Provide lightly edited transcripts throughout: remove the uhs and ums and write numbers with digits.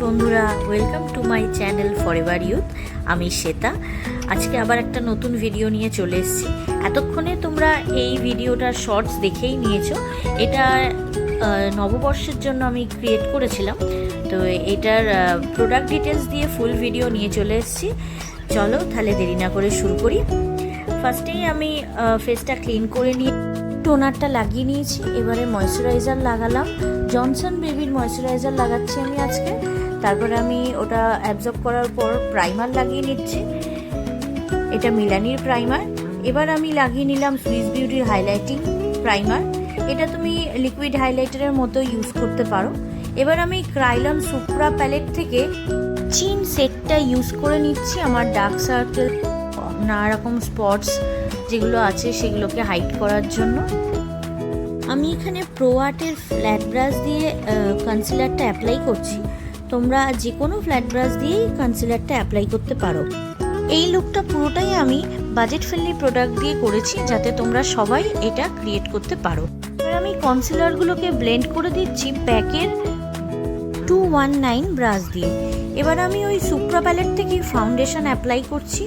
বন্ধুরা, welcome to my channel forever youth. আমি শ্বেতা। আজকে আবার একটা নতুন ভিডিও নিয়ে চলে এসেছি। এতক্ষণে তোমরা এই ভিডিওটার শর্টস দেখেই নিয়েছো। এটা নববর্ষের জন্য আমি ক্রিয়েট করেছিলাম, তো এটার প্রোডাক্ট ডিটেলস দিয়ে ফুল ভিডিও নিয়ে চলে এসেছি। চলো তাহলে দেরি না করে শুরু করি। ফার্স্টেই আমি ফেসটা ক্লিন করে নিয়ে টোনারটা লাগিয়ে নিয়েছি। এবারে ময়শ্চারাইজার লাগালাম, জনসন বেবির ময়শ্চারাইজার লাগাচ্ছি আমি আজকে। তারপরে আমি ওটা অ্যাবজর্ব করার পর প্রাইমার লাগিয়ে নিচ্ছি, এটা মিলানির প্রাইমার। এবার আমি লাগিয়ে নিলাম সুইস বিউটির হাইলাইটিং প্রাইমার, এটা তুমি লিকুইড হাইলাইটারের মতো ইউজ করতে পারো। এবার আমি ক্রাইলন সুপ্রা প্যালেট থেকে চিন সেটটা ইউজ করে নিচ্ছি আমার ডার্ক সার্কেল, নানা রকম স্পটস যেগুলো আছে সেগুলোকে হাইড করার জন্য। আমি এখানে প্রো আর্টের ফ্ল্যাট ব্রাশ দিয়ে কনসিলারটা অ্যাপ্লাই করছি। তোমরা যে কোনো ফ্ল্যাট ব্রাশ দিয়েই কনসিলারটা অ্যাপ্লাই করতে পারো। এই লুকটা পুরোটাই আমি বাজেট ফ্রেন্ডলি প্রোডাক্ট দিয়ে করেছি, যাতে তোমরা সবাই এটা ক্রিয়েট করতে পারো। এবার আমি কনসিলারগুলোকে ব্লেন্ড করে দিচ্ছি প্যাকের 219 ব্রাশ দিয়ে। এবার আমি ওই সুপ্রা প্যালেট থেকে ফাউন্ডেশন অ্যাপ্লাই করছি।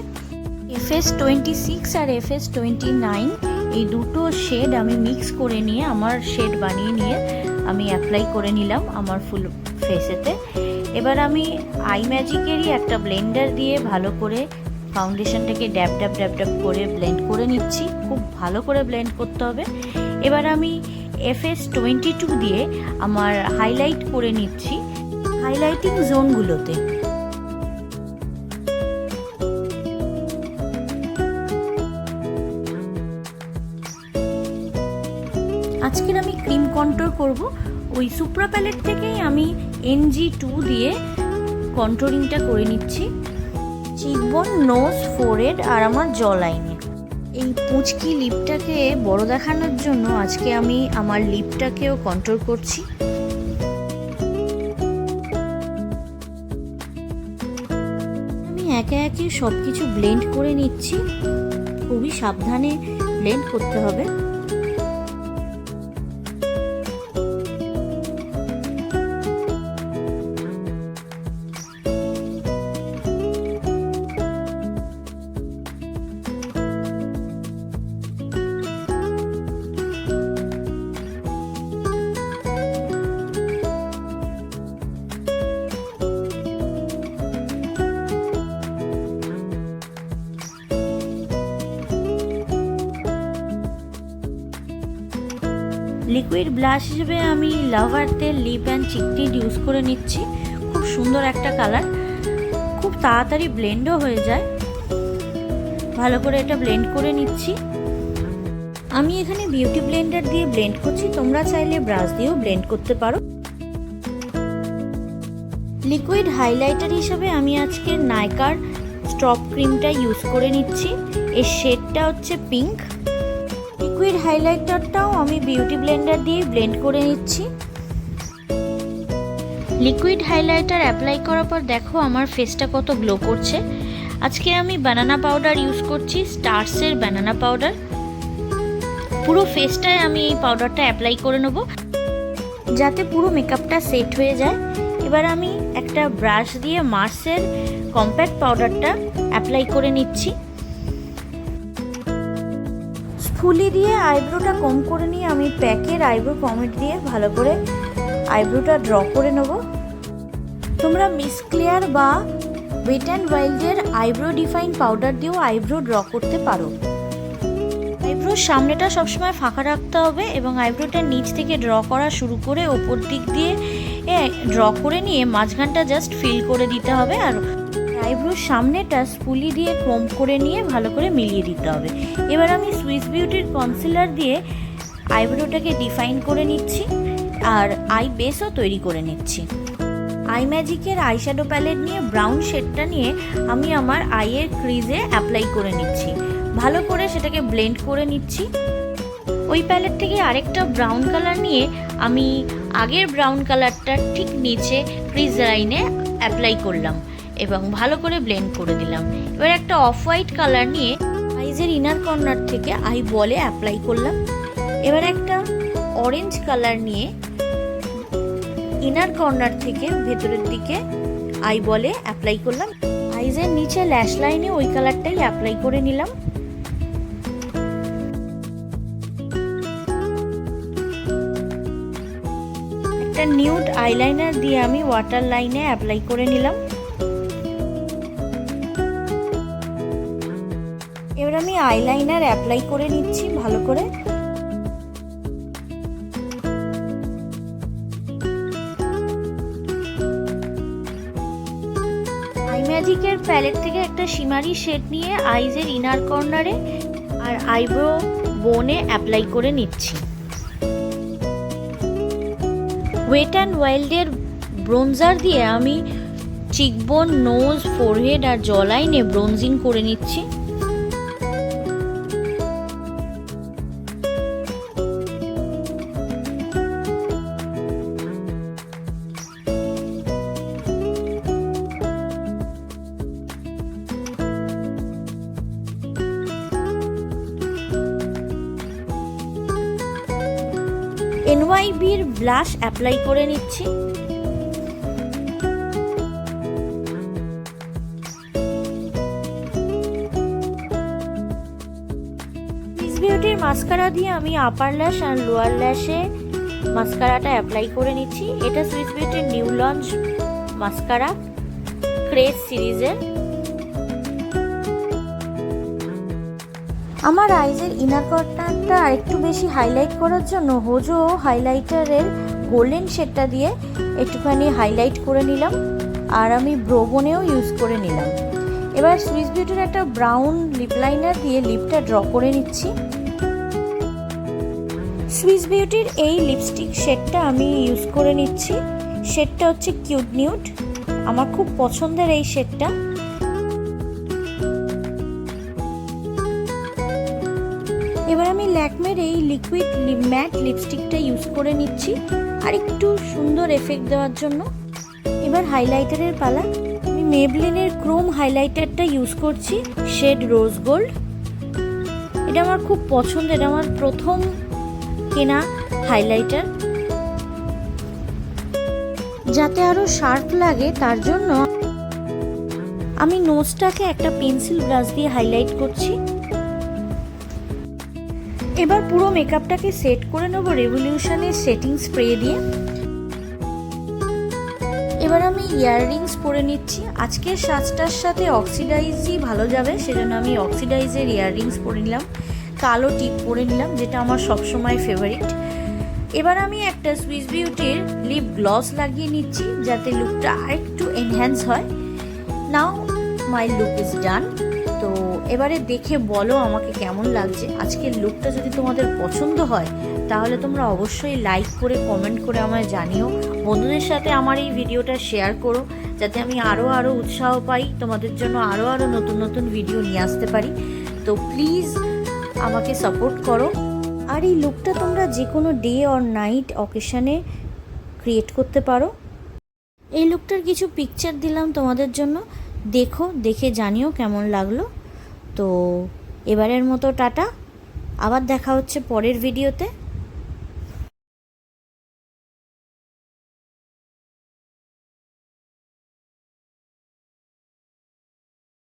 FS26 আর FS29 এই দুটো শেড আমি মিক্স করে নিয়ে আমার শেড বানিয়ে নিয়ে আমি অ্যাপ্লাই করে নিলাম আমার ফুল ফেসেতে। এবার আমি আই ম্যাজিকেরই একটা ব্লেন্ডার দিয়ে ভালো করে ফাউন্ডেশনটাকে ড্যাব ড্যাব ড্যাব ড্যাব করে ব্লেন্ড করে নিচ্ছি। খুব ভালো করে ব্লেন্ড করতে হবে। এবার আমি FS22 দিয়ে আমার হাইলাইট করে নিচ্ছি হাইলাইটিং জোনগুলোতে। আজকের আমি ক্রিম কন্ট্রোর করব। ওই সুপ্রা প্যালেট থেকেই আমি NG2 দিয়ে কন্ট্রোরিংটা করে নিচ্ছি চিকবোন, নোজ, ফোরহেড আর আমার জ লাইনে। এই পুঁচকি লিপটাকে বড় দেখানোর জন্য আজকে আমি আমার লিপটাকেও কন্ট্রোল করছি। আমি একে একে সব কিছু ব্লেন্ড করে নিচ্ছি, খুবই সাবধানে ব্লেন্ড করতে হবে। লিকুইড ব্লাশ হিসেবে আমি লাভ আর্থের lip and cheek tint use করে নিচ্ছি। খুব সুন্দর একটা কালার, খুব তাড়াতাড়ি ব্লেন্ডও হয়ে যায়। ভালো করে এটা ব্লেন্ড করে নিচ্ছি। আমি এখানে বিউটি ব্লেন্ডার দিয়ে ব্লেন্ড করছি, তোমরা চাইলে ব্রাশ দিয়েও ব্লেন্ড করতে পারো। লিকুইড হাইলাইটার হিসেবে আমি আজকে নাইকার স্ট্রপ ক্রিমটা ইউজ করে নিচ্ছি। এর শেডটা হচ্ছে পিঙ্ক। লিকুইড হাইলাইটারটাও আমি বিউটি ব্লেন্ডার দিয়ে ব্লেন্ড করে নিচ্ছি। লিকুইড হাইলাইটার অ্যাপ্লাই করার পর দেখো আমার ফেসটা কত গ্লো করছে। আজকে আমি বানানা পাউডার ইউজ করছি, স্টার্সের বানানা পাউডার। পুরো ফেসটায় আমি এই পাউডারটা অ্যাপ্লাই করে নেব, যাতে পুরো মেকআপটা সেট হয়ে যায়। এবার আমি একটা ব্রাশ দিয়ে মার্সের কম্প্যাক্ট পাউডারটা অ্যাপ্লাই করে নিচ্ছি। ফুলি দিয়ে আইব্রোটা কম করে নিয়ে আমি প্যাকের আইব্রো পমেট দিয়ে ভালো করে আইব্রোটা ড্র করে নেব। তোমরা মিস ক্লিয়ার বা ওয়েট অ্যান্ড ওয়াইল্ডের আইব্রো ডিফাইন পাউডার দিয়েও আইব্রো ড্র করতে পারো। আইব্রোর সামনেটা সবসময় ফাঁকা রাখতে হবে এবং আইব্রোটা নিচ থেকে ড্র করা শুরু করে ওপর দিক দিয়ে ড্র করে নিয়ে মাঝখানটা জাস্ট ফিল করে দিতে হবে। আর আইব্রোর সামনেটা স্পুলি দিয়ে কম করে নিয়ে ভালো করে মিলিয়ে দিতে হবে। এবার আমি সুইস বিউটির কনসিলার দিয়ে আইব্রোটাকে ডিফাইন করে নিচ্ছি আর আই বেসও তৈরি করে নিচ্ছি। আই ম্যাজিকের আইশ্যাডো প্যালেট নিয়ে ব্রাউন শেডটা নিয়ে আমি আমার আইয়ের ক্রিজে অ্যাপ্লাই করে নিচ্ছি। ভালো করে সেটাকে ব্লেন্ড করে নিচ্ছি। ওই প্যালেট থেকে আরেকটা ব্রাউন কালার নিয়ে আমি আগের ব্রাউন কালারটার ঠিক নিচে ক্রিজ লাইনে অ্যাপ্লাই করলাম এবং ভালো করে ব্লেন্ড করে দিলাম। এবার একটা অফ হোয়াইট কালার নিয়ে আইজের ইনার কর্নার থেকে আই বলে অ্যাপ্লাই করলাম। এবার একটা অরেঞ্জ কালার নিয়ে ইনার কর্নার থেকে ভেতরের দিকে আই বলে অ্যাপ্লাই করলাম। আইজের নিচে ল্যাশ লাইনে ওই কালারটাই অ্যাপ্লাই করে নিলাম। একটা নিউড আইলাইনার দিয়ে আমি ওয়াটার লাইনে অ্যাপ্লাই করে নিলাম। এবার আমি আইলাইনার অ্যাপ্লাই করে নিচ্ছি ভালো করে। ম্যাজিকের প্যালেট থেকে একটা শিমারি শেড নিয়ে আইজের ইনার কর্নারে আর আইব্রো বোনে অ্যাপ্লাই করে নিচ্ছি। ওয়েট অ্যান্ড ওয়াইল্ডের ব্রোঞ্জার দিয়ে আমি চিকবোন, নোজ, ফোরহেড আর জ লাইনে ব্রোঞ্জিং করে নিচ্ছি। এনওয়াইবির ব্লাশ অ্যাপ্লাই করে নিচ্ছি। মিস বিউটির মাস্কারা দিয়ে আমি আপার ল্যাশ আর লোয়ার ল্যাশে মাস্কারাটা অ্যাপ্লাই করে নিচ্ছি। এটা সুইস বিউটির নিউ লঞ্চ মাস্কারা, ক্রেজ সিরিজের। আমার আইজের ইনার কর্নারটা আরেকটু বেশি হাইলাইট করার জন্য হোজো হাইলাইটারের গোল্ডেন শেডটা দিয়ে একটুখানি হাইলাইট করে নিলাম, আর আমি ব্রোবোনেও ইউজ করে নিলাম। এবার সুইস বিউটির একটা ব্রাউন লিপ লাইনার দিয়ে লিপটা ড্র করে নিচ্ছি। সুইস বিউটির এই লিপস্টিক শেডটা আমি ইউজ করে নিচ্ছি। শেডটা হচ্ছে কিউট নিউড, আমার খুব পছন্দের এই শেডটা। এবার আমি ল্যাকমের এই লিকুইড ম্যাট লিপস্টিকটা ইউজ করে নিচ্ছি আর একটু সুন্দর এফেক্ট দেওয়ার জন্য। এবার হাইলাইটারের পালা। আমি মেবলিনের ক্রোম হাইলাইটারটা ইউজ করছি, শেড রোজ গোল্ড। এটা আমার খুব পছন্দের, এটা আমার প্রথম কেনা হাইলাইটার। যাতে আরো শার্প লাগে তার জন্য আমি নোজটাকে একটা পেন্সিল ব্রাশ দিয়ে হাইলাইট করছি। এবার পুরো মেকআপটাকে সেট করে নেব রেভলিউশনের সেটিং স্প্রে দিয়ে। এবার আমি ইয়াররিংস পরে নিচ্ছি। আজকের সাজটার সাথে অক্সিডাইজই ভালো যাবে, সেজন্য আমি অক্সিডাইজের ইয়াররিংস পরে নিলাম, কালো টিপ পরে নিলাম, যেটা আমার সবসময় ফেভারিট। এবার আমি একটা সুইস বিউটির লিপ গ্লস লাগিয়ে নিচ্ছি যাতে লুকটা আরেকটু এনহ্যান্স হয়। নাও মাই লুক ইজ ডান। তো এবারে দেখে বলো আমাকে কেমন লাগছে। আজকের লুকটা যদি তোমাদের পছন্দ হয় তাহলে তোমরা অবশ্যই লাইক করে কমেন্ট করে আমায় জানিও। বন্ধুদের সাথে আমার এই ভিডিওটা শেয়ার করো যাতে আমি আরও উৎসাহ পাই, তোমাদের জন্য আরও নতুন নতুন ভিডিও নিয়ে আসতে পারি। তো প্লিজ আমাকে সাপোর্ট করো। আর এই লুকটা তোমরা যে কোনো ডে অর নাইট অকেশনে ক্রিয়েট করতে পারো। এই লুকটার কিছু পিকচার দিলাম তোমাদের জন্য, দেখো, দেখে জানিও কেমন লাগলো। তো এবারের মতো টাটা, আবার দেখা হচ্ছে পরের ভিডিওতে।